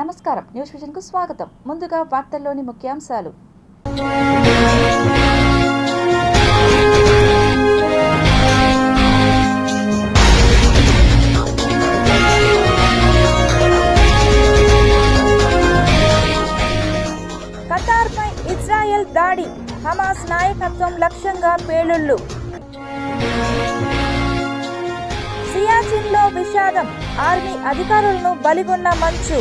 నమస్కారం, news vision కు స్వాగతం. ముందుగా వార్తల్లోని ముఖ్యాంశాలు. ఖతార్పై ఇజ్రాయెల్ దాడి, హమాస్ నాయకత్వం లక్ష్యంగా పేలుళ్లు. సియాచిన్లో విషాదం, ఆర్మీ అధికారులను బలిగొన్న మంచు.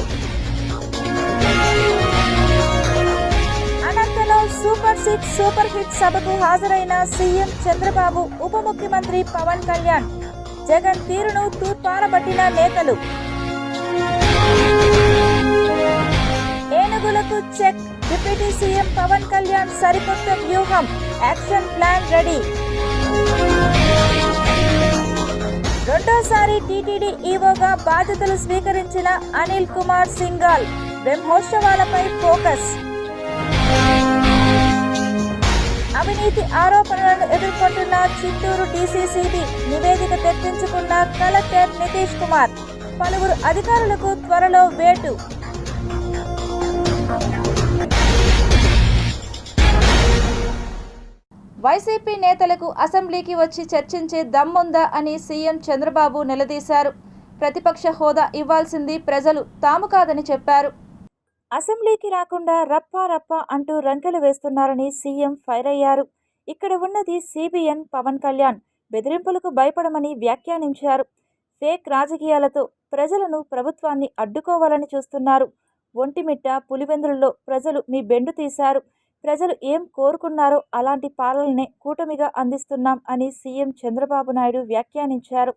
అనంతలో సూపర్ 6 సూపర్ హిట్ సభకు హాజరైన సీఎం చంద్రబాబు, ఉప ముఖ్యమంత్రి పవన్ కళ్యాణ్. జగన్ తీరును తూర్పారబట్టిన నేతలు. ఏనుగులకు check, deputy CM Pawan Kalyan సరికొత్త వ్యూహం, యాక్షన్ ప్లాన్ రెడీ. రెండోసారి టీటీడీ ఈవోగా బాధ్యతలు స్వీకరించిన అనిల్ కుమార్ సింఘాల్, బ్రహ్మోత్సవాలపై ఫోకస్. అవినీతి ఆరోపణలను ఎదుర్కొంటున్న చిత్తూరు డీసీసీబీ, నివేదిక తెప్పించుకున్న కలెక్టర్ నితీష్ కుమార్. పలువురు అధికారులకు త్వరలో వేటు. వైసీపీ నేతలకు అసెంబ్లీకి వచ్చి చర్చించే దమ్ముందా అని సీఎం చంద్రబాబు నిలదీశారు. ప్రతిపక్ష హోదా ఇవ్వాల్సింది ప్రజలు, తాము కాదని చెప్పారు. అసెంబ్లీకి రాకుండా రప్పా రప్పా అంటూ రంకెలు వేస్తున్నారని సీఎం ఫైర్ అయ్యారు. ఇక్కడ ఉన్నది సిబిఎన్ పవన్ కళ్యాణ్, బెదిరింపులకు భయపడమని వ్యాఖ్యానించారు. ఫేక్ రాజకీయాలతో ప్రజలను, ప్రభుత్వాన్ని అడ్డుకోవాలని చూస్తున్నారు. ఒంటిమిట్ట, పులివెందులలో ప్రజలు మీ బెండు తీశారు. ప్రజలు ఏం కోరుకున్నారో అలాంటి పాలననే కూటమిగా అందిస్తున్నాం అని సీఎం చంద్రబాబు నాయుడు వ్యాఖ్యానించారు.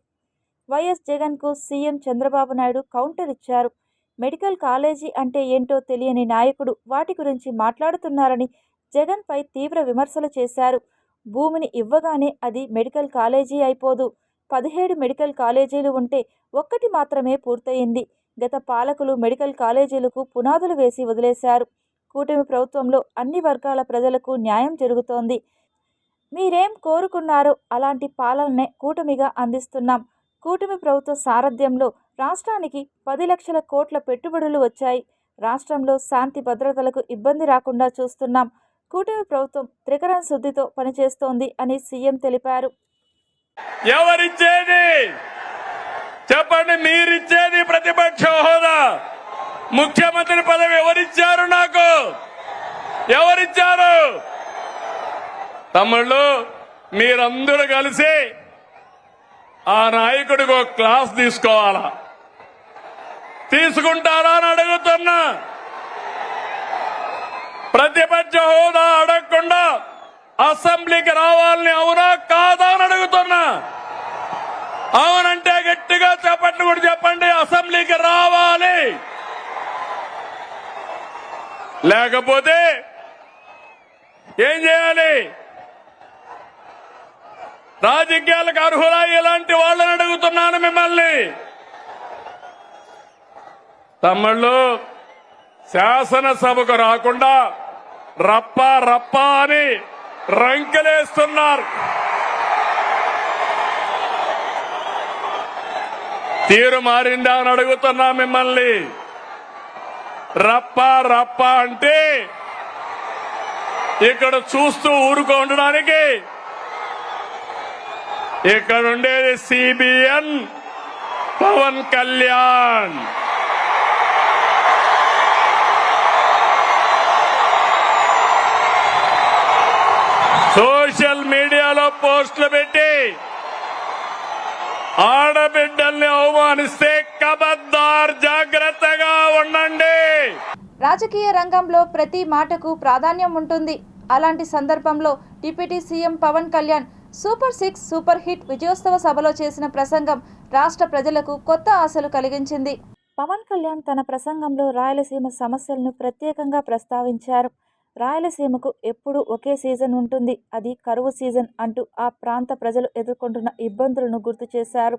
వైఎస్ జగన్కు సీఎం చంద్రబాబు నాయుడు కౌంటర్ ఇచ్చారు. మెడికల్ కాలేజీ అంటే ఏంటో తెలియని నాయకుడు వాటి గురించి మాట్లాడుతున్నారని జగన్పై తీవ్ర విమర్శలు చేశారు. భూమిని ఇవ్వగానే అది మెడికల్ కాలేజీ అయిపోదు. 17 మెడికల్ కాలేజీలు ఉంటే ఒక్కటి మాత్రమే పూర్తయింది. గత పాలకులు మెడికల్ కాలేజీలకు పునాదులు వేసి వదిలేశారు. కూటమి ప్రభుత్వంలో అన్ని వర్గాల ప్రజలకు న్యాయం జరుగుతోంది. మీరేం కోరుకున్నారో అలాంటి పాలననే కూటమిగా అందిస్తున్నాం. కూటమి ప్రభుత్వ సారథ్యంలో రాష్ట్రానికి 10 లక్షల కోట్ల పెట్టుబడులు వచ్చాయి. రాష్ట్రంలో శాంతి భద్రతలకు ఇబ్బంది రాకుండా చూస్తున్నాం. కూటమి ప్రభుత్వం త్రికరణ శుద్ధితో పనిచేస్తోంది అని సీఎం తెలిపారు. ఎవరిచ్చేది చెప్పండి, మీరిచ్చేది ప్రతిపక్ష హోదా, ముఖ్యమంత్రి పదవి ఎవరిచ్చారు? నాకు ఎవరిచ్చారు? తమ్ముళ్ళు, మీరందరూ కలిసి ఆ నాయకుడికి ఒక క్లాస్ తీసుకోవాలా? తీసుకుంటారా అని అడుగుతున్నా. ప్రతిపక్ష హోదా అడగకుండా అసెంబ్లీకి రావాలని అవునా కాదా అని అడుగుతున్నా. అవునంటే గట్టిగా చెప్పట్లు కూడా చెప్పండి, అసెంబ్లీకి రావాలి. లేకపోతే ఏం చేయాలి? రాజకీయాలకు అర్హులా ఇలాంటి వాళ్ళని అడుగుతున్నాను మిమ్మల్ని. తమ్ముళ్ళు, శాసనసభకు రాకుండా రప్పా రప్పా అని రంకెలేస్తున్నారు. తీరు మారిందా అని అడుగుతున్నా మిమ్మల్ని. రప్పా రప్పా అంటే ఇక్కడ చూస్తూ ఊరుకో ఉండడానికి, ఇక్కడ ఉండేది సిబిఎన్ పవన్ కళ్యాణ్. సోషల్ మీడియాలో పోస్టులు పెట్టి ఆడబిడ్డల్ని అవమానిస్తే ఖబర్దార్, జాగ్రత్తగా ఉండండి. రాజకీయ రంగంలో ప్రతి మాటకు ప్రాధాన్యం ఉంటుంది. అలాంటి సందర్భంలో deputy CM Pawan Kalyan super 6 super hit విజయోత్సవ సభలో చేసిన ప్రసంగం రాష్ట్ర ప్రజలకు కొత్త ఆశలు కలిగించింది. పవన్ కళ్యాణ్ తన ప్రసంగంలో రాయలసీమ సమస్యలను ప్రత్యేకంగా ప్రస్తావించారు. రాయలసీమకు ఎప్పుడూ ఒకే సీజన్ ఉంటుంది, అది కరువు సీజన్ అంటూ ఆ ప్రాంత ప్రజలు ఎదుర్కొంటున్న ఇబ్బందులను గుర్తు చేశారు.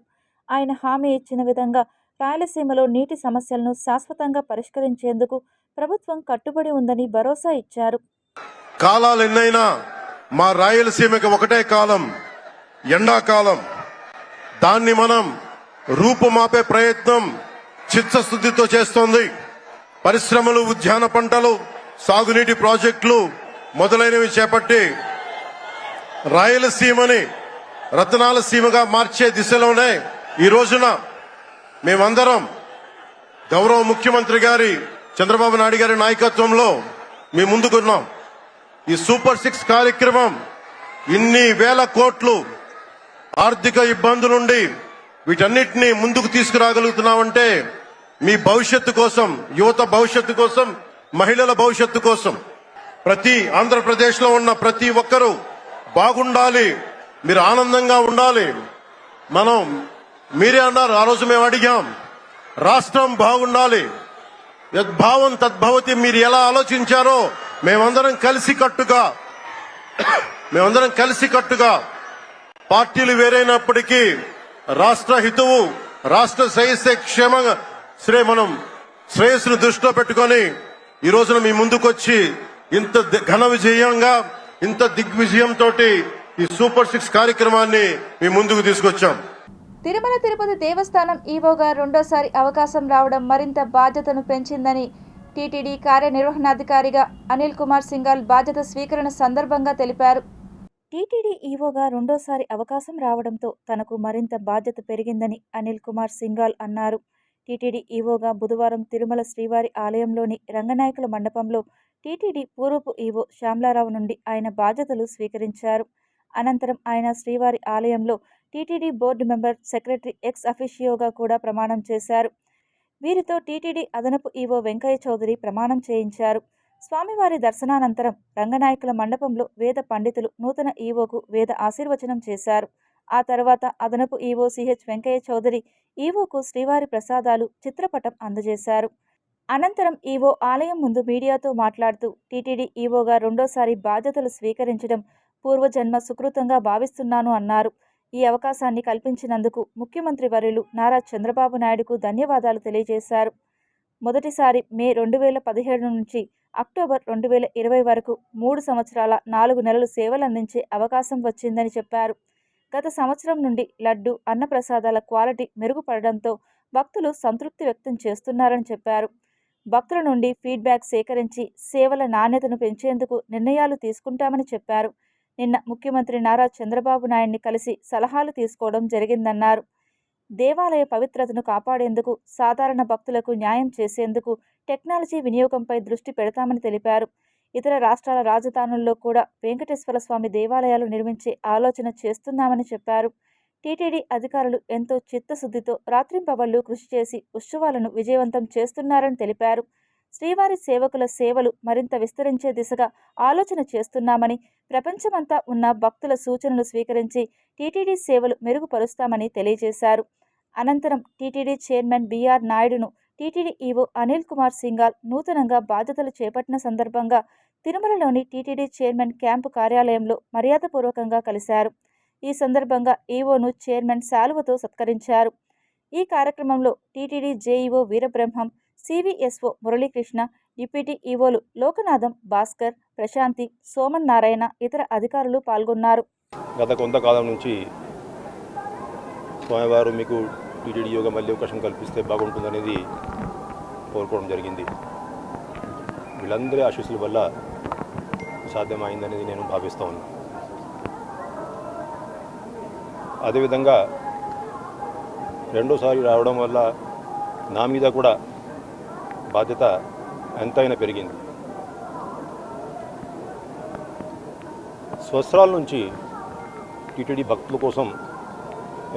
ఆయన హామీ ఇచ్చిన విధంగా రాయలసీమలో నీటి సమస్యలను శాశ్వతంగా పరిష్కరించేందుకు ప్రభుత్వం కట్టుబడి ఉందని భరోసా ఇచ్చారు. కాలాలు ఎన్నైనా మా రాయలసీమకి ఒకటే కాలం, ఎండాకాలం. దాన్ని మనం రూపుమాపే ప్రయత్నం చిత్తశుద్ధితో చేస్తోంది. పరిశ్రమలు, ఉద్యాన పంటలు, సాగునీటి ప్రాజెక్టులు మొదలైనవి చేపట్టి రాయలసీమని రతనాల సీమగా మార్చే దిశలోనే ఈ రోజున మేమందరం గౌరవ ముఖ్యమంత్రి గారి చంద్రబాబు నాయుడు గారి నాయకత్వంలో మీ ముందుకున్నాం. ఈ సూపర్ 6 కార్యక్రమం ఇన్ని వేల కోట్లు ఆర్థిక ఇబ్బందుల నుండి వీటన్నిటినీ ముందుకు తీసుకురాగలుగుతున్నామంటే మీ భవిష్యత్తు కోసం, యువత భవిష్యత్తు కోసం, మహిళల భవిష్యత్తు కోసం, ప్రతి ఆంధ్రప్రదేశ్ లో ఉన్న ప్రతి ఒక్కరూ బాగుండాలి, మీరు ఆనందంగా ఉండాలి. మీరే అన్నారు, ఆ రోజు మేము అడిగాం, రాష్ట్రం బాగుండాలి, యద్భావం తద్భవతి. మీరు ఎలా ఆలోచించారో మేమందరం కలిసికట్టుగా పార్టీలు వేరైనప్పటికీ రాష్ట్ర హితువు, రాష్ట్ర శ్రేయస్సును దృష్టిలో పెట్టుకొని ఈ రోజున మీ ముందుకొచ్చి ఇంత ఘన విజయంగా, ఇంత దిగ్విజయంతో ఈ సూపర్ 6 కార్యక్రమాన్ని మీ ముందుకు తీసుకొచ్చాం. తిరుమల తిరుపతి దేవస్థానం ఈవోగా రెండోసారి అవకాశం రావడం మరింత బాధ్యతను పెంచిందని టీటీడీ కార్యనిర్వహణాధికారిగా అనిల్ కుమార్ సింఘాల్ బాధ్యత స్వీకరణ సందర్భంగా తెలిపారు. టీటీడీ ఈవోగా రెండోసారి అవకాశం రావడంతో తనకు మరింత బాధ్యత పెరిగిందని అనిల్ కుమార్ సింఘాల్ అన్నారు. టీటీడీ ఈవోగా బుధవారం తిరుమల శ్రీవారి ఆలయంలోని రంగనాయకుల మండపంలో టీటీడీ పూర్వపు ఈవో శ్యామలారావు నుండి ఆయన బాధ్యతలు స్వీకరించారు. అనంతరం ఆయన శ్రీవారి ఆలయంలో TTD board member, secretary ex అఫిషియోగా కూడా ప్రమాణం చేశారు. వీరితో టీటీడీ అదనపు ఈవో వెంకయ్య చౌదరి ప్రమాణం చేయించారు. స్వామివారి దర్శనానంతరం రంగనాయకుల మండపంలో వేద పండితులు నూతన ఈవోకు వేద ఆశీర్వచనం చేశారు. ఆ తర్వాత అదనపు ఈవో సిహెచ్ వెంకయ్య చౌదరి ఈవోకు శ్రీవారి ప్రసాదాలు, చిత్రపటం అందజేశారు. అనంతరం ఈవో ఆలయం ముందు మీడియాతో మాట్లాడుతూ టీటీడీ ఈవోగా రెండోసారి బాధ్యతలు స్వీకరించడం పూర్వజన్మ సుకృతంగా భావిస్తున్నాను అన్నారు. ఈ అవకాశాన్ని కల్పించినందుకు ముఖ్యమంత్రి వర్యులు నారా చంద్రబాబు నాయుడుకు ధన్యవాదాలు తెలియజేశారు. మొదటిసారి మే 2017 నుంచి అక్టోబర్ 2020 వరకు 3 సంవత్సరాల 4 నెలలు సేవలందించే అవకాశం వచ్చిందని చెప్పారు. గత సంవత్సరం నుండి లడ్డు, అన్నప్రసాదాల క్వాలిటీ మెరుగుపడడంతో భక్తులు సంతృప్తి వ్యక్తం చేస్తున్నారని చెప్పారు. భక్తుల నుండి ఫీడ్బ్యాక్ సేకరించి సేవల నాణ్యతను పెంచేందుకు నిర్ణయాలు తీసుకుంటామని చెప్పారు. నిన్న ముఖ్యమంత్రి నారా చంద్రబాబు నాయుడిని కలిసి సలహాలు తీసుకోవడం జరిగిందన్నారు. దేవాలయ పవిత్రతను కాపాడేందుకు, సాధారణ భక్తులకు న్యాయం చేసేందుకు టెక్నాలజీ వినియోగంపై దృష్టి పెడతామని తెలిపారు. ఇతర రాష్ట్రాల రాజధానుల్లో కూడా వెంకటేశ్వర స్వామి దేవాలయాలు నిర్మించే ఆలోచన చేస్తున్నామని చెప్పారు. టీటీడీ అధికారులు ఎంతో చిత్తశుద్ధితో రాత్రింపవళ్లు కృషి చేసి ఉత్సవాలను విజయవంతం చేస్తున్నారని తెలిపారు. శ్రీవారి సేవకుల సేవలు మరింత విస్తరించే దిశగా ఆలోచన చేస్తున్నామని, ప్రపంచమంతా ఉన్న భక్తుల సూచనలు స్వీకరించి టీటీడీ సేవలు మెరుగుపరుస్తామని తెలియజేశారు. అనంతరం టీటీడీ చైర్మన్ బిఆర్ నాయుడును టీటీడీ ఈవో అనిల్ కుమార్ సింఘాల్ నూతనంగా బాధ్యతలు చేపట్టిన సందర్భంగా తిరుమలలోని టీటీడీ చైర్మన్ క్యాంపు కార్యాలయంలో మర్యాదపూర్వకంగా కలిశారు. ఈ సందర్భంగా ఈవోను చైర్మన్ శాలువతో సత్కరించారు. ఈ కార్యక్రమంలో TTD JEO Veerabrahmam, CVSO Muralikrishna, deputy ఈవోలు లోకనాథం, భాస్కర్, ప్రశాంతి, సోమన్ నారాయణ, ఇతర అధికారులు పాల్గొన్నారు. గత కొంతకాలం నుంచి స్వామివారు మీకు టీటీడీ యోగా మళ్ళీ అవకాశం కల్పిస్తే బాగుంటుందనేది కోరుకోవడం జరిగింది. వీళ్ళందరి ఆశీస్సుల వల్ల సాధ్యమైందనేది నేను భావిస్తూ ఉన్నాను. అదేవిధంగా రెండోసారి రావడం వల్ల నా మీద కూడా బాధ్యత ఎంతైనా పెరిగింది. సంవత్సరాల నుంచి టీటీడీ భక్తుల కోసం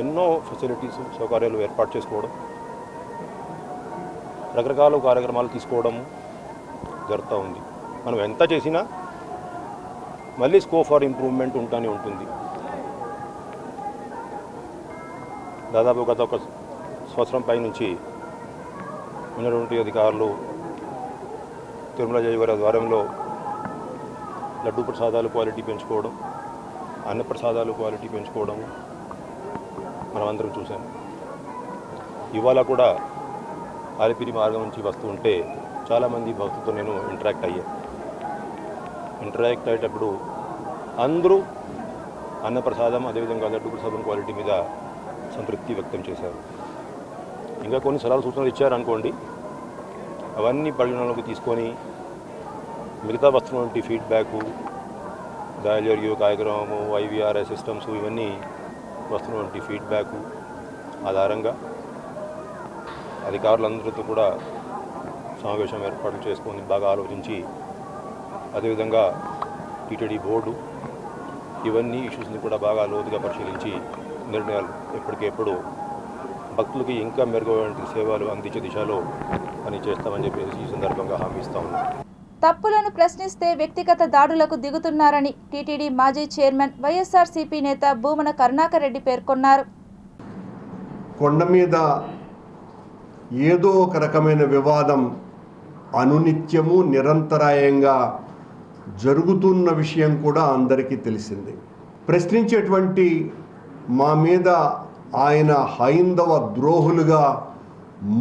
ఎన్నో ఫెసిలిటీస్, సౌకర్యాలు ఏర్పాటు చేసుకోవడం, రకరకాల కార్యక్రమాలు తీసుకోవడం జరుగుతూ ఉంది. మనం ఎంత చేసినా మళ్ళీ స్కోప్ ఫర్ ఇంప్రూవ్మెంట్ ఉంటూనే ఉంటుంది. దాదాపు గత ఒక సంవత్సరం పై నుంచి ఉన్నటువంటి అధికారులు తిరుమల జయవారి ఆధ్వర్యంలో లడ్డూ ప్రసాదాలు క్వాలిటీ పెంచుకోవడం, అన్న ప్రసాదాలు క్వాలిటీ పెంచుకోవడం మనమందరం చూశాను. ఇవాళ కూడా ఆలిపిరి మార్గం నుంచి వస్తూ ఉంటే చాలామంది భక్తులతో నేను ఇంటరాక్ట్ అయ్యేటప్పుడు అందరూ అన్నప్రసాదం, అదేవిధంగా లడ్డు ప్రసాదం క్వాలిటీ మీద సంతృప్తి వ్యక్తం చేశారు. ఇంకా కొన్ని సలహాలు సూచనలు ఇచ్చారనుకోండి, అవన్నీ పరిగణలోకి తీసుకొని మిగతా వస్తున్నటువంటి ఫీడ్బ్యాకు, డయల్ రివ్యూ కార్యక్రమము, IVRS సిస్టమ్స్ ఇవన్నీ వస్తున్నటువంటి ఫీడ్బ్యాకు ఆధారంగా అధికారులందరితో కూడా సమావేశం ఏర్పాటు చేసుకొని బాగా ఆలోచించి, అదేవిధంగా టీటీడీ బోర్డు ఇవన్నీ ఇష్యూస్ని కూడా బాగా లోతుగా పరిశీలించి నిర్ణయాలు ఎప్పటికెప్పుడు భక్తులకి ఇంకా మెరుగైన సేవలు అందించే దిశలో పని చేస్తామని చెప్పేసి ఈ సందర్భంగా హామీ ఇస్తా ఉన్నాం. తప్పులను ప్రశ్నిస్తే వ్యక్తిగత దాడులకు దిగుతున్నారని టీటీడీ మాజీ చైర్మన్ వైఎస్ఆర్సీపీ నేత భూమన కరుణాకర్ రెడ్డి పేర్కొన్నారు. కొండ మీద ఏదో ఒక రకమైన వివాదం అనునిత్యము నిరంతరాయంగా జరుగుతున్న విషయం కూడా అందరికీ తెలిసింది. ప్రశ్నించేటువంటి మా మీద ఆయన హైందవ ద్రోహులుగా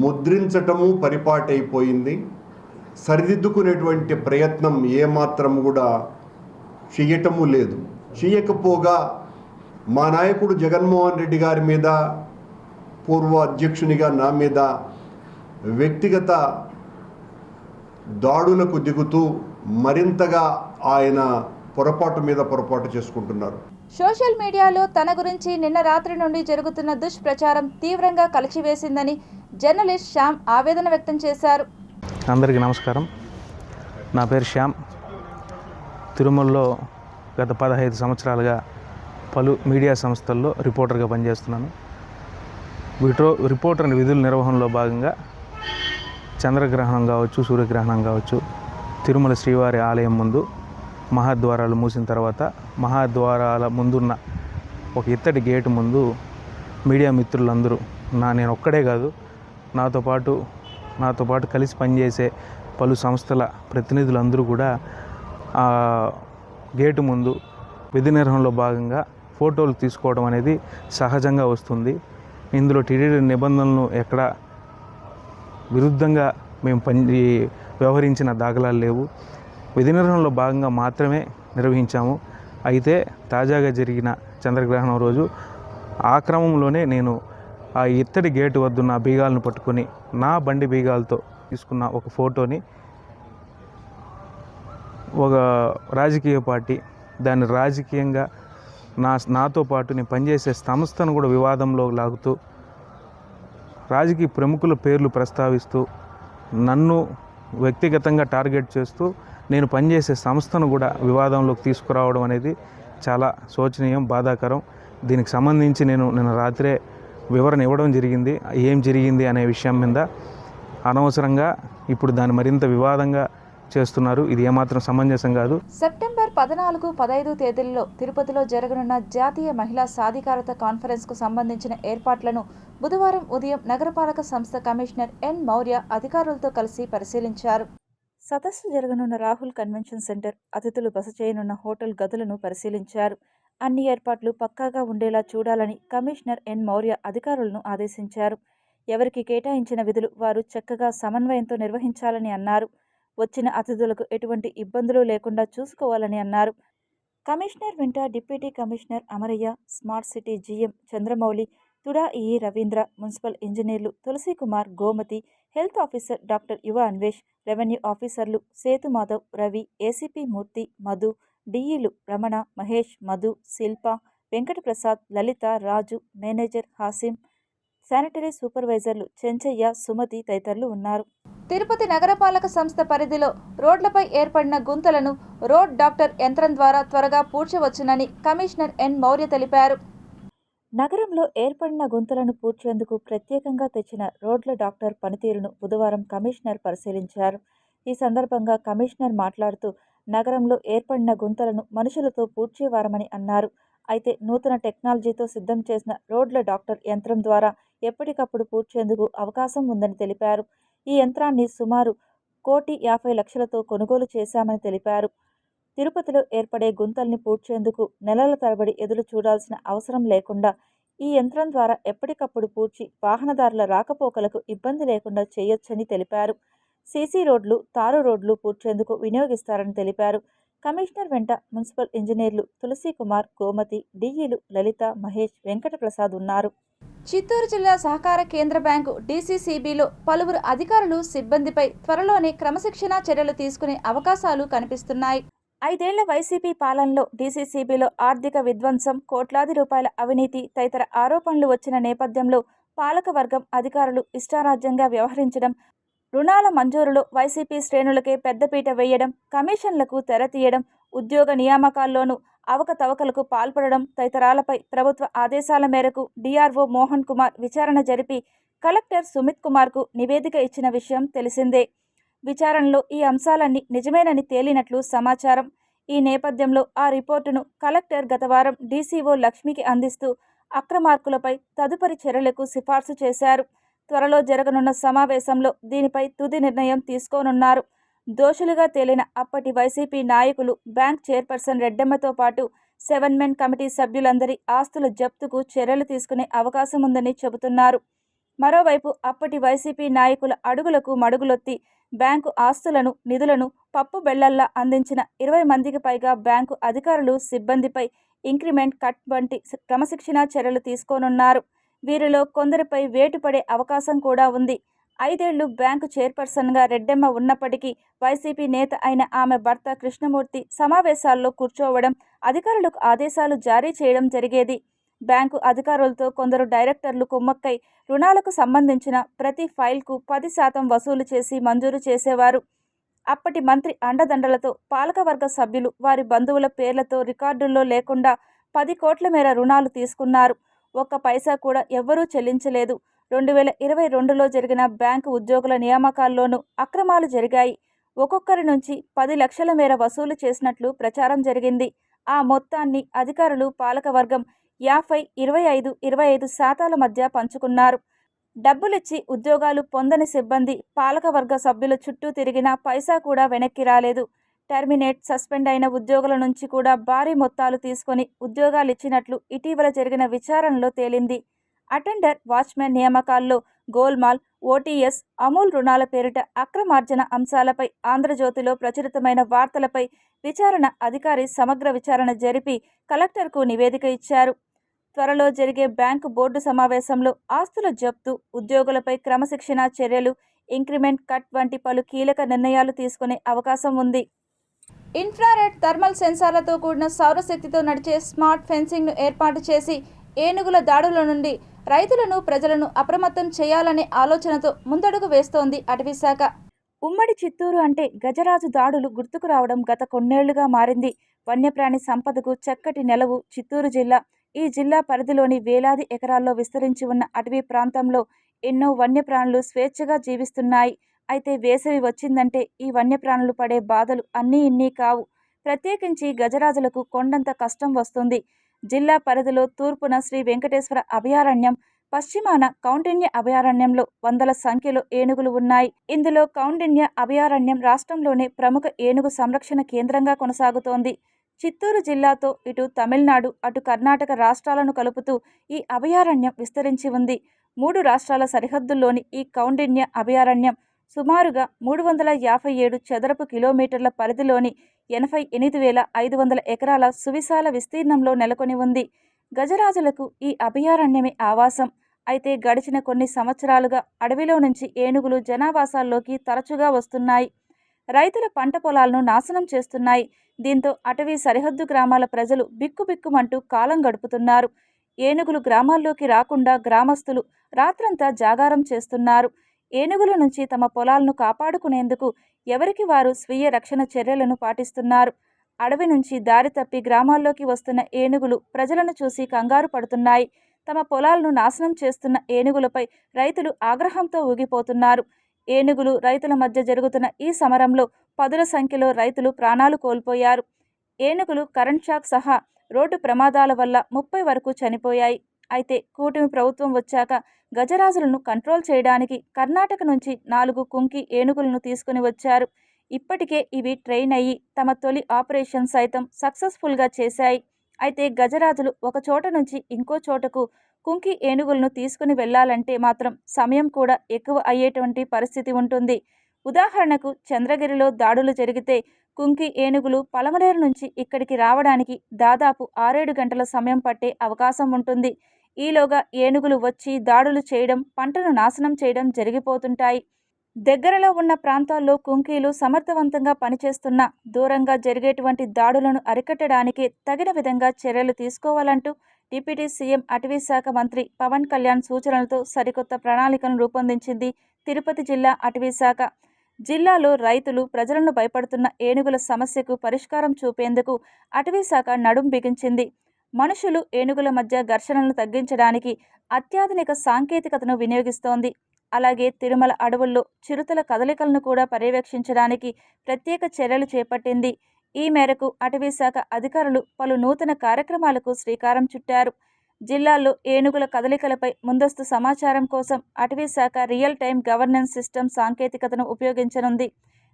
ముద్రించటము పరిపాటైపోయింది. సరిదిద్దుకునేటువంటి ప్రయత్నం ఏమాత్రం కూడా చేయటము లేదు. చేయకపోగా మా నాయకుడు జగన్మోహన్ రెడ్డి గారి మీద, పూర్వ అధ్యక్షునిగా నా మీద వ్యక్తిగత దాడులకు దిగుతూ మరింతగా ఆయన పొరపాటు మీద పొరపాటు చేసుకుంటున్నారు. సోషల్ మీడియాలో తన గురించి నిన్న రాత్రి నుండి జరుగుతున్న దుష్ప్రచారం తీవ్రంగా కలిచివేసిందని జర్నలిస్ట్ శ్యామ్ ఆవేదన వ్యక్తం చేశారు. అందరికీ నమస్కారం. నా పేరు శ్యామ్. తిరుమలలో గత 15 సంవత్సరాలుగా పలు మీడియా సంస్థల్లో రిపోర్టర్గా పనిచేస్తున్నాను. రిపోర్టర్ విధుల నిర్వహణలో భాగంగా చంద్రగ్రహణం కావచ్చు, సూర్యగ్రహణం కావచ్చు, తిరుమల శ్రీవారి ఆలయం ముందు మహాద్వారాలు మూసిన తర్వాత మహాద్వారాల ముందున్న ఒక ఇత్తడి గేటు ముందు మీడియా మిత్రులందరూ, నేను ఒక్కడే కాదు, నాతో పాటు కలిసి పనిచేసే పలు సంస్థల ప్రతినిధులందరూ కూడా ఆ గేటు ముందు విధి నిర్వహణలో భాగంగా ఫోటోలు తీసుకోవడం అనేది సహజంగా వస్తుంది. ఇందులో టీటీడీ నిబంధనలను ఎక్కడ విరుద్ధంగా మేము వ్యవహరించిన దాఖలాలు లేవు. విధి నిర్వహణలో భాగంగా మాత్రమే నిర్వహించాము. అయితే తాజాగా జరిగిన చంద్రగ్రహణం రోజు ఆ క్రమంలోనే నేను ఆ ఇత్తడి గేటు వద్దున్న బీగాలను పట్టుకొని నా బండి బీగాలతో తీసుకున్న ఒక ఫోటోని ఒక రాజకీయ పార్టీ దాన్ని రాజకీయంగా నాతో పాటు నేను పనిచేసే సంస్థను కూడా వివాదంలో లాగుతూ, రాజకీయ ప్రముఖుల పేర్లు ప్రస్తావిస్తూ, నన్ను వ్యక్తిగతంగా టార్గెట్ చేస్తూ నేను పనిచేసే సంస్థను కూడా వివాదంలోకి తీసుకురావడం అనేది చాలా శోచనీయం, బాధాకరం. దీనికి సంబంధించి నేను నిన్న రాత్రే వివరణ ఇవ్వడం జరిగింది. ఏం జరిగింది అనే విషయం మీద అనవసరంగా ఇప్పుడు దాన్ని మరింత వివాదంగా చేస్తున్నారు. ఇది ఏమాత్రం సమంజసం కాదు. సెప్టెంబర్ 14, 15 తేదీల్లో తిరుపతిలో జరగనున్న జాతీయ మహిళా సాధికారత కాన్ఫరెన్స్కు సంబంధించిన ఏర్పాట్లను బుధవారం ఉదయం నగరపాలక సంస్థ కమిషనర్ ఎన్ మౌర్య అధికారులతో కలిసి పరిశీలించారు. సదస్సు జరగనున్న రాహుల్ కన్వెన్షన్ సెంటర్, అతిథులు బస చేయనున్న హోటల్ గదులను పరిశీలించారు. అన్ని ఏర్పాట్లు పక్కాగా ఉండేలా చూడాలని కమిషనర్ ఎన్ మౌర్య అధికారులను ఆదేశించారు. ఎవరికి కేటాయించిన విధులు వారు చక్కగా సమన్వయంతో నిర్వహించాలని అన్నారు. వచ్చిన అతిథులకు ఎటువంటి ఇబ్బందులు లేకుండా చూసుకోవాలని అన్నారు. కమిషనర్ వెంట deputy commissioner Amarayya, smart city GM Chandramouli, TUDA EE Ravindra, municipal ఇంజనీర్లు తులసీకుమార్, గోమతి, హెల్త్ ఆఫీసర్ డాక్టర్ యువ అన్వేష్, రెవెన్యూ ఆఫీసర్లు సేతు మాధవ్, రవి, ఏసీపీ మూర్తి, మధు, డిఈలు రమణ, మహేష్, మధు, శిల్ప, వెంకటప్రసాద్, లలిత, రాజు, మేనేజర్ హాసిం, శానిటరీ సూపర్వైజర్లు చెంచయ్య, సుమతి తదితరులు ఉన్నారు. తిరుపతి నగరపాలక సంస్థ పరిధిలో రోడ్లపై ఏర్పడిన గుంతలను రోడ్ డాక్టర్ యంత్రం ద్వారా త్వరగా పూడ్చవచ్చునని కమిషనర్ ఎన్ మౌర్య తెలిపారు. నగరంలో ఏర్పడిన గుంతలను పూడ్చేందుకు ప్రత్యేకంగా తెచ్చిన రోడ్ల డాక్టర్ పనితీరును బుధవారం కమిషనర్ పరిశీలించారు. ఈ సందర్భంగా కమిషనర్ మాట్లాడుతూ, నగరంలో ఏర్పడిన గుంతలను మనుషులతో పూడ్చేవారమని అన్నారు. అయితే నూతన టెక్నాలజీతో సిద్ధం చేసిన రోడ్ల డాక్టర్ యంత్రం ద్వారా ఎప్పటికప్పుడు పూడ్చేందుకు అవకాశం ఉందని తెలిపారు. ఈ యంత్రాన్ని సుమారు 1,50,00,000తో కొనుగోలు చేశామని తెలిపారు. తిరుపతిలో ఏర్పడే గుంతల్ని పూడ్చేందుకు నెలల తరబడి ఎదురు చూడాల్సిన అవసరం లేకుండా ఈ యంత్రం ద్వారా ఎప్పటికప్పుడు పూడ్చి వాహనదారుల రాకపోకలకు ఇబ్బంది లేకుండా చేయొచ్చని తెలిపారు. సీసీ రోడ్లు, తారు రోడ్లు పూడ్చేందుకు వినియోగిస్తారని తెలిపారు. కమిషనర్ వెంట మున్సిపల్ ఇంజనీర్లు తులసీకుమార్, గోమతి, డిఈలు లలిత, మహేష్, వెంకటప్రసాద్ ఉన్నారు. చిత్తూరు జిల్లా సహకార కేంద్ర బ్యాంకు డీసీసీబీలో పలువురు అధికారులు సిబ్బందిపై త్వరలోనే క్రమశిక్షణా చర్యలు తీసుకునే అవకాశాలు కనిపిస్తున్నాయి. 5 ఏళ్ల వైసీపీ పాలనలో డీసీసీబీలో ఆర్థిక విధ్వంసం, కోట్లాది రూపాయల అవినీతి తదితర ఆరోపణలు వచ్చిన నేపథ్యంలో పాలకవర్గం అధికారులు ఇష్టారాజ్యంగా వ్యవహరించడం, రుణాల మంజూరులో వైసీపీ శ్రేణులకే పెద్దపీట వేయడం, కమిషన్లకు తెరతీయడం, ఉద్యోగ నియామకాల్లోనూ అవకతవకలకు పాల్పడడం తదితరాలపై ప్రభుత్వ ఆదేశాల మేరకు డీఆర్ఓ మోహన్ కుమార్ విచారణ జరిపి కలెక్టర్ సుమిత్ కుమార్కు నివేదిక ఇచ్చిన విషయం తెలిసిందే. విచారణలో ఈ అంశాలన్నీ నిజమేనని తేలినట్లు సమాచారం. ఈ నేపథ్యంలో ఆ రిపోర్టును కలెక్టర్ గత వారం డీసీఓ లక్ష్మికి అందిస్తూ అక్రమార్కులపై తదుపరి చర్యలకు సిఫార్సు చేశారు. త్వరలో జరగనున్న సమావేశంలో దీనిపై తుది నిర్ణయం తీసుకోనున్నారు. దోషులుగా తేలిన అప్పటి వైసీపీ నాయకులు, బ్యాంక్ చైర్పర్సన్ రెడ్డమ్మతో పాటు 7 మెన్ కమిటీ సభ్యులందరి ఆస్తుల జప్తుకు చర్యలు తీసుకునే అవకాశం ఉందని చెబుతున్నారు. మరోవైపు అప్పటి వైసీపీ నాయకుల అడుగులకు మడుగులొత్తి బ్యాంకు ఆస్తులను, నిధులను పప్పు బెళ్లల్లా అందించిన 20 మందికి పైగా బ్యాంకు అధికారులు, సిబ్బందిపై ఇంక్రిమెంట్ కట్ వంటి క్రమశిక్షణా చర్యలు తీసుకోనున్నారు. వీరిలో కొందరిపై వేటు పడే అవకాశం కూడా ఉంది. 5 ఏళ్లు బ్యాంకు చైర్పర్సన్గా రెడ్డెమ్మ ఉన్నప్పటికీ వైసీపీ నేత అయిన ఆమె భర్త కృష్ణమూర్తి సమావేశాల్లో కూర్చోవడం, అధికారులకు ఆదేశాలు జారీ చేయడం జరిగేది. బ్యాంకు అధికారులతో కొందరు డైరెక్టర్లు కుమ్మక్కై రుణాలకు సంబంధించిన ప్రతి ఫైల్కు 10% వసూలు చేసి మంజూరు చేసేవారు. అప్పటి మంత్రి అండదండలతో పాలకవర్గ సభ్యులు వారి బంధువుల పేర్లతో రికార్డుల్లో లేకుండా 10 కోట్ల మేర రుణాలు తీసుకున్నారు. ఒక్క పైసా కూడా ఎవ్వరూ చెల్లించలేదు. 2022లో జరిగిన బ్యాంకు ఉద్యోగుల నియామకాల్లోనూ అక్రమాలు జరిగాయి. ఒక్కొక్కరి నుంచి 10 లక్షల మేర వసూలు చేసినట్లు ప్రచారం జరిగింది. ఆ మొత్తాన్ని అధికారులు, పాలకవర్గం 50, 25, 25% మధ్య పంచుకున్నారు. డబ్బులిచ్చి ఉద్యోగాలు పొందని సిబ్బంది పాలకవర్గ సభ్యుల చుట్టూ తిరిగినా పైసా కూడా వెనక్కి రాలేదు. టర్మినేట్, సస్పెండ్ అయిన ఉద్యోగుల నుంచి కూడా భారీ మొత్తాలు తీసుకొని ఉద్యోగాలిచ్చినట్లు ఇటీవల జరిగిన విచారణలో తేలింది. అటెండర్, వాచ్మెన్ నియామకాల్లో గోల్మాల్, ఓటీఎస్, అమూల్ రుణాల పేరిట అక్రమార్జన అంశాలపై ఆంధ్రజ్యోతిలో ప్రచురితమైన వార్తలపై విచారణ అధికారి సమగ్ర విచారణ జరిపి కలెక్టర్కు నివేదిక ఇచ్చారు. త్వరలో జరిగే బ్యాంకు బోర్డు సమావేశంలో ఆస్తుల జప్తు, ఉద్యోగులపై క్రమశిక్షణా చర్యలు, ఇంక్రిమెంట్ కట్ వంటి పలు కీలక నిర్ణయాలు తీసుకునే అవకాశం ఉంది. ఇన్ఫ్రారెడ్ థర్మల్ సెన్సార్లతో కూడిన సౌరశక్తితో నడిచే స్మార్ట్ ఫెన్సింగ్ను ఏర్పాటు చేసి ఏనుగుల దాడుల నుండి రైతులను, ప్రజలను అప్రమత్తం చేయాలనే ఆలోచనతో ముందడుగు వేస్తోంది అటవీశాఖ. ఉమ్మడి చిత్తూరు అంటే గజరాజు దాడులు గుర్తుకు రావడం గత కొన్నేళ్లుగా మారింది. వన్యప్రాణి సంపదకు చక్కటి నెలవు చిత్తూరు జిల్లా. ఈ జిల్లా పరిధిలోని వేలాది ఎకరాల్లో విస్తరించి ఉన్న అటవీ ప్రాంతంలో ఎన్నో వన్యప్రాణులు స్వేచ్ఛగా జీవిస్తున్నాయి. అయితే వేసవి వచ్చిందంటే ఈ వన్యప్రాణులు పడే బాధలు అన్నీ ఇన్నీ కావు. ప్రత్యేకించి గజరాజులకు కొండంత కష్టం వస్తుంది. జిల్లా పరిధిలో తూర్పున శ్రీ వెంకటేశ్వర అభయారణ్యం, పశ్చిమాన కౌండిన్య అభయారణ్యంలో వందల సంఖ్యలో ఏనుగులు ఉన్నాయి. ఇందులో కౌండిన్య అభయారణ్యం రాష్ట్రంలోనే ప్రముఖ ఏనుగు సంరక్షణ కేంద్రంగా కొనసాగుతోంది. చిత్తూరు జిల్లాతో ఇటు తమిళనాడు, అటు కర్ణాటక రాష్ట్రాలను కలుపుతూ ఈ అభయారణ్యం విస్తరించి ఉంది. 3 రాష్ట్రాల సరిహద్దుల్లోని ఈ కౌండిన్య అభయారణ్యం సుమారుగా 357 చదరపు కిలోమీటర్ల పరిధిలోని 88,500 ఎకరాల సువిశాల విస్తీర్ణంలో నెలకొని ఉంది. గజరాజులకు ఈ అభయారణ్యమే ఆవాసం. అయితే గడిచిన కొన్ని సంవత్సరాలుగా అడవిలో నుంచి ఏనుగులు జనావాసాల్లోకి తరచుగా వస్తున్నాయి. రైతుల పంట పొలాలను నాశనం చేస్తున్నాయి. దీంతో అటవీ సరిహద్దు గ్రామాల ప్రజలు బిక్కుబిక్కుమంటూ కాలం గడుపుతున్నారు. ఏనుగులు గ్రామాల్లోకి రాకుండా గ్రామస్తులు రాత్రంతా జాగారం చేస్తున్నారు. ఏనుగుల నుంచి తమ పొలాలను కాపాడుకునేందుకు ఎవరికి వారు స్వీయ రక్షణ చర్యలను పాటిస్తున్నారు. అడవి నుంచి దారి తప్పి గ్రామాల్లోకి వస్తున్న ఏనుగులు ప్రజలను చూసి కంగారు పడుతున్నాయి. తమ పొలాలను నాశనం చేస్తున్న ఏనుగులపై రైతులు ఆగ్రహంతో ఊగిపోతున్నారు. ఏనుగులు, రైతుల మధ్య జరుగుతున్న ఈ సమరంలో 10ల సంఖ్యలో రైతులు ప్రాణాలు కోల్పోయారు. ఏనుగులు, కరెంట్ షాక్ సహా రోడ్డు ప్రమాదాల వల్ల 30 వరకు చనిపోయాయి. అయితే కూటమి ప్రభుత్వం వచ్చాక గజరాజులను కంట్రోల్ చేయడానికి కర్ణాటక నుంచి 4 కుంకి ఏనుగులను తీసుకుని వచ్చారు. ఇప్పటికే ఇవి ట్రైన్ అయ్యి తమ తొలి ఆపరేషన్ సైతం సక్సెస్ఫుల్గా చేశాయి. అయితే గజరాజులు ఒక చోట నుంచి ఇంకో చోటకు కుంకి ఏనుగులను తీసుకుని వెళ్లాలంటే మాత్రం సమయం కూడా ఎక్కువ అయ్యేటువంటి పరిస్థితి ఉంటుంది. ఉదాహరణకు చంద్రగిరిలో దాడులు జరిగితే కుంకి ఏనుగులు పలమనేరు నుంచి ఇక్కడికి రావడానికి దాదాపు 6-7 గంటల సమయం పట్టే అవకాశం ఉంటుంది. ఈలోగా ఏనుగులు వచ్చి దాడులు చేయడం, పంటను నాశనం చేయడం జరిగిపోతుంటాయి. దగ్గరలో ఉన్న ప్రాంతాల్లో కుంకీలు సమర్థవంతంగా పనిచేస్తున్నా దూరంగా జరిగేటువంటి దాడులను అరికట్టడానికి తగిన విధంగా చర్యలు తీసుకోవాలంటూ డిప్యూటీ సీఎం అటవీ శాఖ మంత్రి పవన్ కళ్యాణ్ సూచనలతో సరికొత్త ప్రణాళికను రూపొందించింది తిరుపతి జిల్లా అటవీ శాఖ. జిల్లాలో రైతులు, ప్రజలను భయపడుతున్న ఏనుగుల సమస్యకు పరిష్కారం చూపేందుకు అటవీ శాఖ నడుం బిగించింది. మనుషులు, ఏనుగుల మధ్య ఘర్షణలను తగ్గించడానికి అత్యాధునిక సాంకేతికతను వినియోగిస్తోంది. అలాగే తిరుమల అడవుల్లో చిరుతల కదలికలను కూడా పర్యవేక్షించడానికి ప్రత్యేక చర్యలు చేపట్టింది. ఈ మేరకు అటవీ శాఖ అధికారులు పలు నూతన కార్యక్రమాలకు శ్రీకారం చుట్టారు. జిల్లాల్లో ఏనుగుల కదలికలపై ముందస్తు సమాచారం కోసం అటవీ శాఖ రియల్ టైమ్ గవర్నెన్స్ సిస్టమ్ సాంకేతికతను ఉపయోగించనుంది.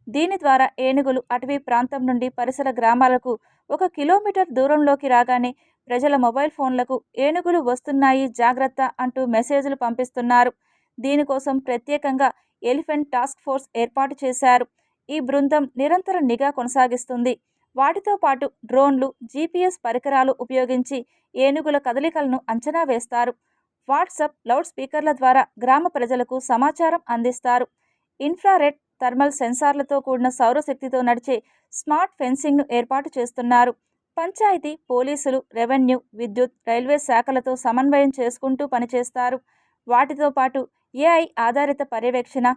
దీని ద్వారా ఏనుగులు అటవీ ప్రాంతం నుండి పరిసర గ్రామాలకు 1 కిలోమీటర్ దూరంలోకి రాగానే ప్రజల మొబైల్ ఫోన్లకు ఏనుగులు వస్తున్నాయి జాగ్రత్త అంటూ మెసేజ్లు పంపిస్తున్నారు. దీనికోసం ప్రత్యేకంగా ఎలిఫెంట్ టాస్క్ ఫోర్స్ ఏర్పాటు చేశారు. ఈ బృందం నిరంతర నిఘా కొనసాగిస్తుంది. వాటితో పాటు డ్రోన్లు, GPS పరికరాలు ఉపయోగించి ఏనుగుల కదలికలను అంచనా వేస్తారు. వాట్సాప్, లౌడ్ స్పీకర్ల ద్వారా గ్రామ ప్రజలకు సమాచారం అందిస్తారు. ఇన్ఫ్రారెడ్, థర్మల్ సెన్సార్లతో కూడిన సౌరశక్తితో నడిచే స్మార్ట్ ఫెన్సింగ్ను ఏర్పాటు చేస్తున్నారు. పంచాయతీ, పోలీసులు, రెవెన్యూ, విద్యుత్, రైల్వే శాఖలతో సమన్వయం చేసుకుంటూ పనిచేస్తారు. వాటితో పాటు AI ఆధారిత పర్యవేక్షణ,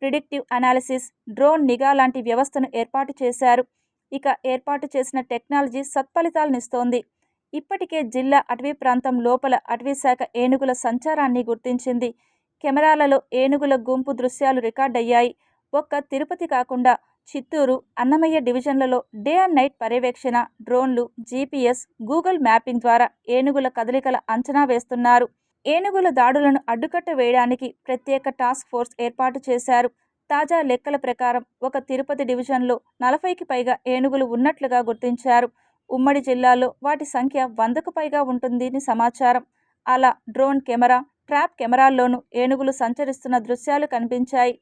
ప్రిడిక్టివ్ అనాలిసిస్, డ్రోన్ నిఘా లాంటి వ్యవస్థను ఏర్పాటు చేశారు. ఇక ఏర్పాటు చేసిన టెక్నాలజీ సత్ఫలితాలనిస్తోంది. ఇప్పటికే జిల్లా అటవీ ప్రాంతం లోపల అటవీ శాఖ ఏనుగుల సంచారాన్ని గుర్తించింది. కెమెరాలలో ఏనుగుల గుంపు దృశ్యాలు రికార్డయ్యాయి. ఒక్క తిరుపతి కాకుండా చిత్తూరు, అన్నమయ్య డివిజన్లలో డే అండ్ నైట్ పర్యవేక్షణ, డ్రోన్లు, GPS, గూగుల్ మ్యాపింగ్ ద్వారా ఏనుగుల కదలికల అంచనా వేస్తున్నారు. ఏనుగుల దాడులను అడ్డుకట్ట వేయడానికి ప్రత్యేక టాస్క్ ఫోర్స్ ఏర్పాటు చేశారు. తాజా లెక్కల ప్రకారం ఒక తిరుపతి డివిజన్లో 40కి పైగా ఏనుగులు ఉన్నట్లుగా గుర్తించారు. ఉమ్మడి జిల్లాలో వాటి సంఖ్య 100కు పైగా ఉంటుందని సమాచారం. అలా డ్రోన్ కెమెరా, ట్రాప్ కెమెరాల్లోనూ ఏనుగులు సంచరిస్తున్న దృశ్యాలు కనిపించాయి.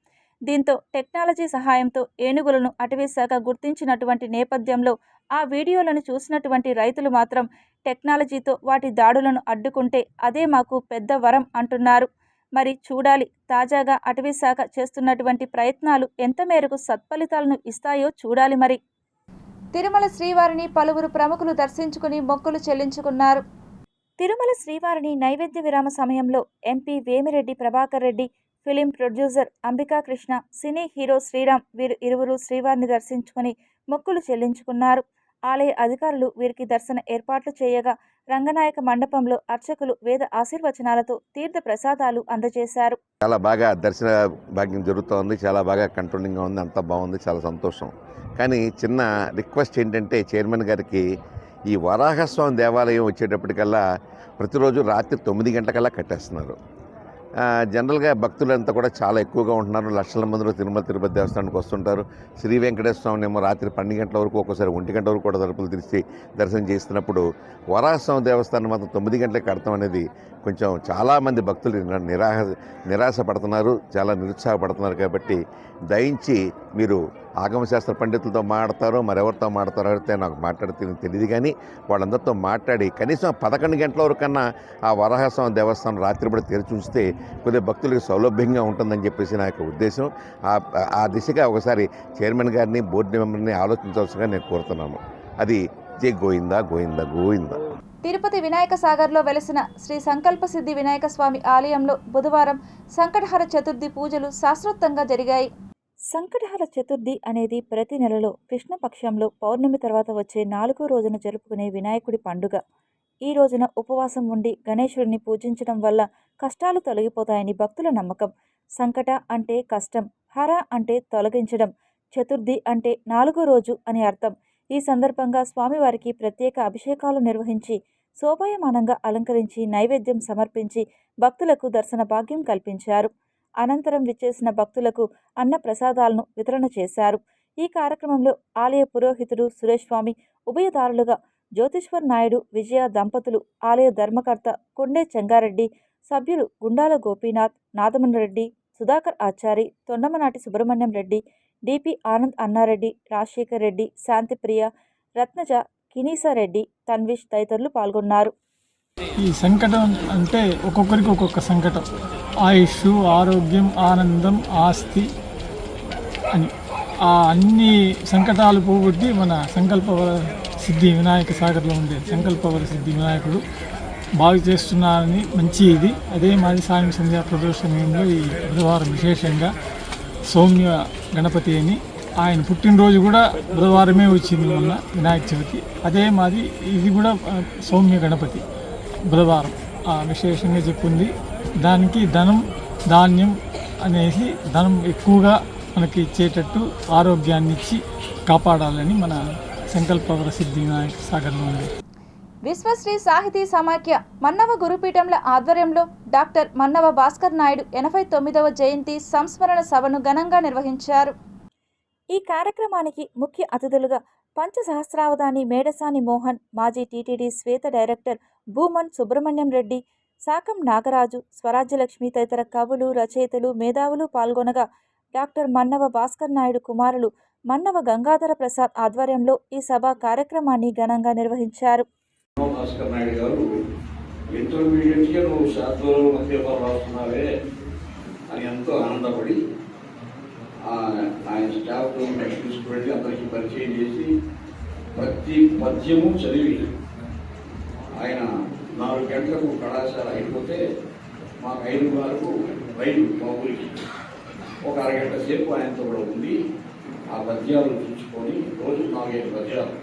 దీంతో టెక్నాలజీ సహాయంతో ఏనుగులను అటవీ శాఖ గుర్తించినటువంటి నేపథ్యంలో ఆ వీడియోలను చూసినటువంటి రైతులు మాత్రం టెక్నాలజీతో వాటి దాడులను అడ్డుకుంటే అదే మాకు పెద్ద వరం అంటున్నారు. మరి చూడాలి, తాజాగా అటవీ శాఖ చేస్తున్నటువంటి ప్రయత్నాలు ఎంత మేరకు సత్ఫలితాలను ఇస్తాయో చూడాలి. మరి తిరుమల శ్రీవారిని పలువురు ప్రముఖులు దర్శించుకుని మొక్కులు చెల్లించుకున్నారు. తిరుమల శ్రీవారిని నైవేద్య విరామ సమయంలో MP Vemireddy Prabhakar Reddy, film producer Ambika Krishna, cine hero Sriram వీరు ఇరువురు శ్రీవారిని దర్శించుకుని మొక్కులు చెల్లించుకున్నారు. ఆలయ అధికారులు వీరికి దర్శన ఏర్పాట్లు చేయగా రంగనాయక మండపంలో అర్చకులు వేద ఆశీర్వచనాలతో తీర్థ ప్రసాదాలు అందజేశారు. చాలా బాగా దర్శన భాగ్యం జరుగుతోంది. చాలా బాగా కంట్రోలింగ్గా ఉంది. అంతా బాగుంది. చాలా సంతోషం. కానీ చిన్న రిక్వెస్ట్ ఏంటంటే చైర్మన్ గారికి ఈ వరాహస్వామి దేవాలయం వచ్చేటప్పటికల్లా ప్రతిరోజు రాత్రి 9 గంటలకల్లా కట్టేస్తున్నారు. జనరల్గా భక్తులంతా కూడా చాలా ఎక్కువగా ఉంటున్నారు. లక్షల మందిలో తిరుపతి దేవస్థానానికి వస్తుంటారు. శ్రీ వెంకటేశ్వర స్వామిని ఏమో రాత్రి 12 గంటల వరకు, ఒక్కోసారి 1 గంట వరకు కూడా తలుపులు తెరిచి దర్శనం చేస్తున్నప్పుడు వరాహస్వామి దేవస్థానం మాత్రం 9 గంటలకు కడతాం అనేది కొంచెం చాలామంది భక్తులు నిరాశ పడుతున్నారు, చాలా నిరుత్సాహపడుతున్నారు. కాబట్టి దయించి మీరు ఆగమశాస్త్ర పండితులతో మాట్లాడతారో మరెవరితో మాట్లాడతారో అయితే నాకు మాట్లాడితే తెలియదు, కానీ వాళ్ళందరితో మాట్లాడి కనీసం 11 గంటల వరకు కన్నా ఆ వరాహస్వామి దేవస్థానం రాత్రిపూట తెరిచి ఉంచితే కొద్దిగా భక్తులకు సౌలభ్యంగా ఉంటుందని చెప్పేసి నా యొక్క ఉద్దేశం. ఆ దిశగా ఒకసారి చైర్మన్ గారిని, బోర్డు మెంబర్ని ఆలోచించవలసిగా నేను కోరుతున్నాను. అది జై గోవిందా గోవిందా గోవిందా. తిరుపతి వినాయక సాగర్లో వెలసిన శ్రీ సంకల్ప సిద్ధి వినాయక స్వామి ఆలయంలో బుధవారం సంకటహర చతుర్థి పూజలు శాస్త్రోక్తంగా జరిగాయి. సంకటహర చతుర్థి అనేది ప్రతి నెలలో కృష్ణపక్షంలో పౌర్ణమి తర్వాత వచ్చే 4వ రోజున జరుపుకునే వినాయకుడి పండుగ. ఈ రోజున ఉపవాసం ఉండి గణేశుడిని పూజించడం వల్ల కష్టాలు తొలగిపోతాయని భక్తుల నమ్మకం. సంకట అంటే కష్టం, హర అంటే తొలగించడం, చతుర్థి అంటే 4వ రోజు అని అర్థం. ఈ సందర్భంగా స్వామివారికి ప్రత్యేక అభిషేకాలు నిర్వహించి శోభాయమానంగా అలంకరించి నైవేద్యం సమర్పించి భక్తులకు దర్శన భాగ్యం కల్పించారు. అనంతరం విచ్చేసిన భక్తులకు అన్న ప్రసాదాలను వితరణ చేశారు. ఈ కార్యక్రమంలో ఆలయ పురోహితుడు సురేష్ స్వామి, ఉభయదారులుగా జ్యోతిష్వర్ నాయుడు, విజయ దంపతులు, ఆలయ ధర్మకర్త కొండే చెంగారెడ్డి, సభ్యులు గుండాల గోపీనాథ్, నాదమన్ రెడ్డి, సుధాకర్ ఆచారి, తొండమనాటి సుబ్రహ్మణ్యం రెడ్డి, డిపి ఆనంద్ అన్నారెడ్డి, రాజశేఖర్ రెడ్డి, శాంతిప్రియ, రత్నజ, కినీసా రెడ్డి, తన్విష్ తదితరులు పాల్గొన్నారు. ఈ సంకటం అంటే ఒక్కొక్కరికి ఒక్కొక్క సంకటం. ఆయుష్, ఆరోగ్యం, ఆనందం, ఆస్తి అని ఆ అన్ని సంకటాలు పోగొట్టి మన సంకల్పవర సిద్ధి వినాయక సాగర్లో ఉండే సంకల్పవర సిద్ధి వినాయకుడు బాగు చేస్తున్నారని మంచి ఇది. అదే మాది సాయం సంధ్యా ప్రదోష సమయంలో ఈ బుధవారం విశేషంగా సౌమ్య గణపతి అని ఆయన పుట్టినరోజు కూడా బుధవారమే వచ్చింది మొన్న వినాయక చవితి. అదే మాది ఇది కూడా సౌమ్య గణపతి బుధవారం విశేషంగా చెప్పింది. దానికి ధనం ధాన్యం అనేసి ధనం ఎక్కువగా మనకి ఇచ్చేటట్టు ఆరోగ్యాన్ని ఇచ్చి కాపాడాలని మన సంకల్పవర సిద్ధి వినాయక సాగర్లో ఉంది. విశ్వశ్రీ సాహితీ సమాఖ్య మన్నవ గురుపీఠంల ఆధ్వర్యంలో డాక్టర్ మన్నవ భాస్కర్ నాయుడు 89వ జయంతి సంస్మరణ సభను ఘనంగా నిర్వహించారు. ఈ కార్యక్రమానికి ముఖ్య అతిథులుగా పంచసహస్రావధాని మేడసాని మోహన్, మాజీ టీటీడీ శ్వేత డైరెక్టర్ భూమన్ సుబ్రహ్మణ్యం రెడ్డి, సాకం నాగరాజు, స్వరాజ్యలక్ష్మి తదితర కవులు, రచయితలు, మేధావులు పాల్గొనగా డాక్టర్ మన్నవ భాస్కర్ నాయుడు కుమారులు మన్నవ గంగాధర ప్రసాద్ ఆధ్వర్యంలో ఈ సభా కార్యక్రమాన్ని ఘనంగా నిర్వహించారు. భాస్కర్ నాయుడు గారు ఇంటర్మీడియట్గా నువ్వు శాస్త్రంలో మధ్యపాలు రాస్తున్నావే అని ఎంతో ఆనందపడి ఆయన స్టాఫ్ నెక్స్ట్ తీసుకువెళ్ళి అందరికీ పరిచయం చేసి ప్రతి పద్యము చదివి ఆయన 4 గంటలకు కళాశాల అయిపోతే మాకు 5 వరకు రైలు బాబులకి ఒక అరగంట సేపు ఆయనతో కూడా ఉంది. ఆ పద్యాలు చూసుకొని రోజు 4-5 పద్యాలు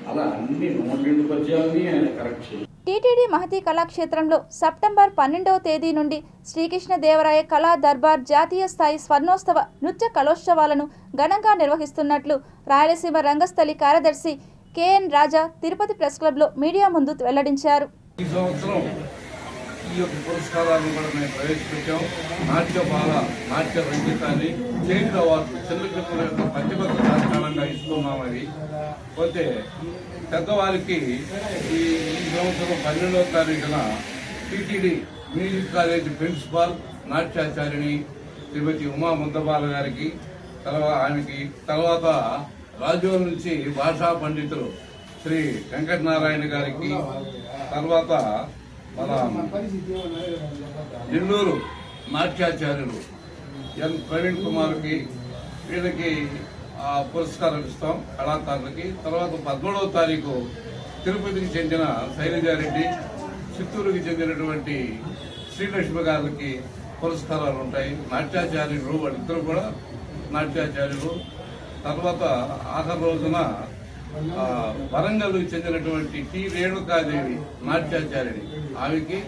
అలా అన్ని 102 పద్యాలని ఆయన కరెక్ట్ చేయాలి. టీటీడీ మహతి కళాక్షేత్రంలో సెప్టెంబర్ 12వ తేదీ నుండి శ్రీకృష్ణదేవరాయ కళా దర్బార్ జాతీయ స్థాయి స్వర్ణోత్సవ నృత్య కళోత్సవాలను ఘనంగా నిర్వహిస్తున్నట్లు రాయలసీమ రంగస్థలి కార్యదర్శి కెఎన్ రాజా తిరుపతి ప్రెస్ క్లబ్లో మీడియా ముందు వెల్లడించారు. ఈ సంవత్సరం ఈ యొక్క పురస్కారాలను కూడా మేము ప్రవేశపెట్టాం. నాట్య సంగీతాన్ని చేంజ్ అవార్డు చెల్లికల యొక్క ప్రతిభకు సాధారణంగా ఇస్తున్నాం. అది పోతే పెద్దవారికి ఈ సంవత్సరం 12వ తారీఖున టీటీడీ మ్యూజిక్ కాలేజ్ ప్రిన్సిపాల్ నాట్యాచారిణి శ్రీమతి ఉమా ముద్దబాల గారికి, తర్వాత రాజోల్ నుంచి భాషా పండితులు శ్రీ వెంకటనారాయణ గారికి, తర్వాత మన నెల్లూరు నాట్యాచార్యులు ఎన్ ప్రవీణ్ కుమార్కి, వీళ్ళకి పురస్కారం ఇస్తాం కళాకారులకి. తర్వాత 13వ తారీఖు తిరుపతికి చెందిన శైలజారెడ్డి, చిత్తూరుకి చెందినటువంటి శ్రీలక్ష్మి గారికి పురస్కారాలు ఉంటాయి. నాట్యాచార్యులు వాళ్ళిద్దరు కూడా నాట్యాచార్యులు. తర్వాత ఆఖరి రోజున వరంగల్కి చెందినటువంటి టి రేణుకాదేవి నాట్యాచార్యుడి, ఆమెకి.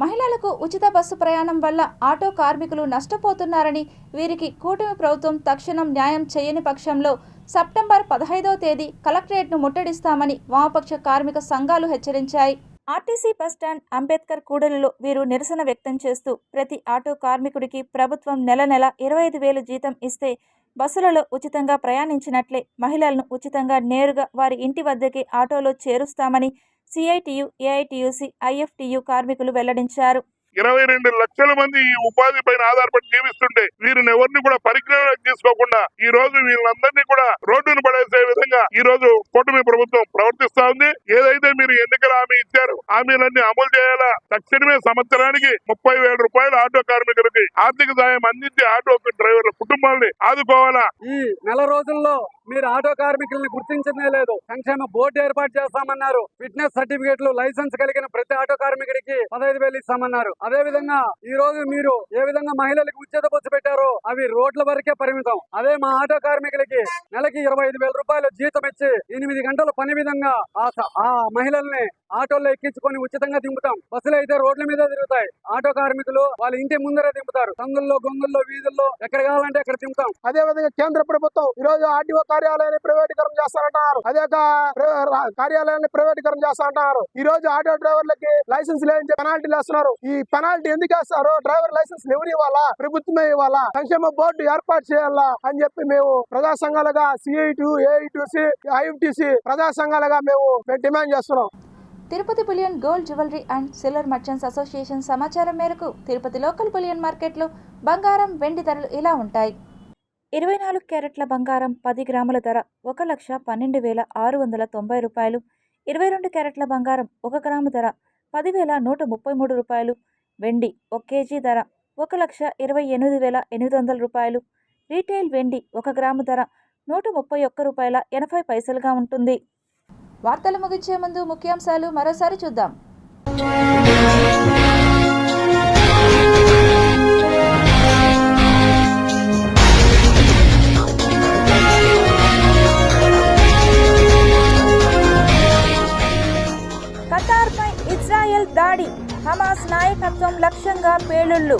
మహిళలకు ఉచిత బస్సు ప్రయాణం వల్ల ఆటో కార్మికులు నష్టపోతున్నారని, వీరికి కూటమి ప్రభుత్వం తక్షణం న్యాయం చేయని పక్షంలో సెప్టెంబర్ 15వ తేదీ కలెక్టరేట్ను ముట్టడిస్తామని వామపక్ష కార్మిక సంఘాలు హెచ్చరించాయి. ఆర్టీసీ బస్టాండ్ అంబేద్కర్ కూడలిలో వీరు నిరసన వ్యక్తం చేస్తూ ప్రతి ఆటో కార్మికుడికి ప్రభుత్వం నెల 25,000 జీతం ఇస్తే బస్సులలో ఉచితంగా ప్రయాణించినట్లే మహిళలను ఉచితంగా నేరుగా వారి ఇంటి వద్దకే ఆటోలో చేరుస్తామని సిఐటియు, ఏఐటియుసి, ఐఎఫ్టియు కార్మికులు వెల్లడించారు. 22 లక్షల మంది ఈ ఉపాధి పైన ఆధారపడి జీవిస్తుంటే వీరిని ఎవరిని కూడా పరిజ్ఞానం తీసుకోకుండా ఈ రోజు వీళ్ళందరినీ కూడా రోడ్డును పడేసే విధంగా ఈ రోజు కూటమి ప్రభుత్వం ప్రవర్తిస్తా ఉంది. ఏదైతే మీరు ఎన్నికల హామీ ఇచ్చారో హామీలన్నీ అమలు చేయాలా. తక్షణమే సంవత్సరానికి 30,000 రూపాయలు ఆటో కార్మికులకి ఆర్థిక సాయం అందించి ఆటో డ్రైవర్ల కుటుంబాలని ఆదుకోవాలా. ఈ నెల రోజుల్లో మీరు ఆటో కార్మికుల్ని గుర్తించనే లేదు. సంక్షేమ బోర్డు ఏర్పాటు చేస్తామన్నారు. ఫిట్నెస్ సర్టిఫికేట్లు, లైసెన్స్ కలిగిన ప్రతి ఆటో కార్మికుడికి 15,000 ఇస్తామన్నారు. అదే విధంగా ఈ రోజు మీరు ఏ విధంగా మహిళలకు ఉచిత బస్సు పెట్టారో అవి రోడ్ల వరకే పరిమితం. అదే మా ఆటో కార్మికులకి నెలకి 25,000 రూపాయలు జీతం ఇచ్చి 8 గంటల పని విధంగా ఆ మహిళల్ని ఆటోల్లో ఎక్కించుకొని ఉచితంగా దింపుతాం. బస్సులు అయితే రోడ్ల మీద తిరుగుతాయి. ఆటో కార్మికులు వాళ్ళ ఇంటి ముందరే దింపుతారు. సందుల్లో, గొంగుల్లో, వీధుల్లో ఎక్కడ కావాలంటే అక్కడ దింపుతాం. అదే విధంగా కేంద్ర ప్రభుత్వం ఈ రోజు ఆర్టీఓ కార్యాలయాన్ని ప్రైవేటీకరణ చేస్తారంటున్నారు. అదే కార్యాలయాన్ని ప్రైవేటీకరణ చేస్తారంటున్నారు. ఈ రోజు ఆటో డ్రైవర్లకి లైసెన్స్ లేని పెనాల్టీలు వేస్తున్నారు. ఈ పెనాల్టీ ఎందుకు వేస్తారు? డ్రైవర్ లైసెన్స్ ఎవరు ఇవ్వాలా? ప్రభుత్వమే ఇవ్వాలా. సంక్షేమ బోర్డు ఏర్పాటు చేయాలా అని చెప్పి మేము ప్రజా సంఘాలుగా సిఐటి, ఏఐటిసి, ఐఎఫ్టిసి ప్రజా సంఘాలుగా మేము డిమాండ్ చేస్తున్నాం. Tirupati bullion gold jewellery and silver merchants association సమాచారం మేరకు తిరుపతి లోకల్ బులియన్ మార్కెట్లో బంగారం, వెండి ధరలు ఇలా ఉంటాయి. 24 క్యారెట్ల బంగారం 10 గ్రాముల ధర 1,12,690 రూపాయలు. 22 క్యారెట్ల బంగారం 1 గ్రాము ధర 10,133 రూపాయలు. వెండి 1 కేజీ ధర 1,28,800 రూపాయలు. రీటైల్ వెండి 1 గ్రాము ధర 131 రూపాయల 80 పైసలుగా ఉంటుంది. వార్తలు ముగించే ముందు ముఖ్యాంశాలు మరోసారి చూద్దాం. ఖతార్పై ఇజ్రాయెల్ దాడి, హమాస్ నాయకత్వం లక్ష్యంగా పేలుళ్లు.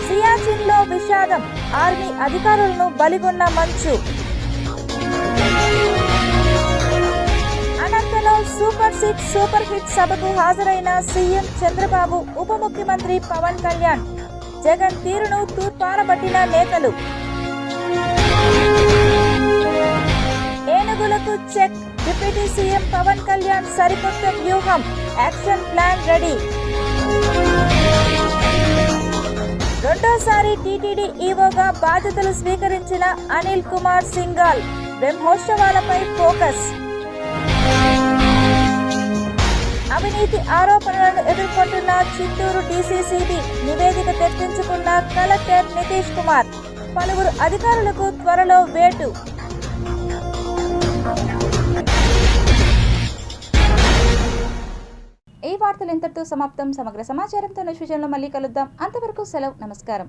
సియాచిన్లో విషాదం, ఆర్మీ అధికారులను బలిగొన్న మంచు. అనంతలో సూపర్ హిట్ సభకు హాజరైన సీఎం చంద్రబాబు, ఉప ముఖ్యమంత్రి పవన్ కళ్యాణ్. జగన్ తీరును తూర్పారబట్టిన నేతలు. ఏనుగులకు check, deputy CM Pawan Kalyan సరికొత్త వ్యూహం, యాక్షన్ ప్లాన్ రెడీ. రెండోసారి టీటీడీ ఈవోగా బాధ్యతలు స్వీకరించిన అనిల్ కుమార్ సింఘాల్. బ్రహ్మోత్సవాలపై ఫోకస్. అవినీతి ఆరోపణలను ఎదుర్కొంటున్న చిత్తూరు డీసీసీబీ నివేదిక తెప్పించుకున్న కలెక్టర్ నితీష్ కుమార్. పలువురు అధికారులకు త్వరలో వేటు. ఈ వార్తలు ఇంతటితో సమాప్తం. సమగ్ర సమాచారంతో నెక్స్ట్ విజయంలో మళ్ళీ కలుద్దాం. అంతవరకు సెలవు. నమస్కారం.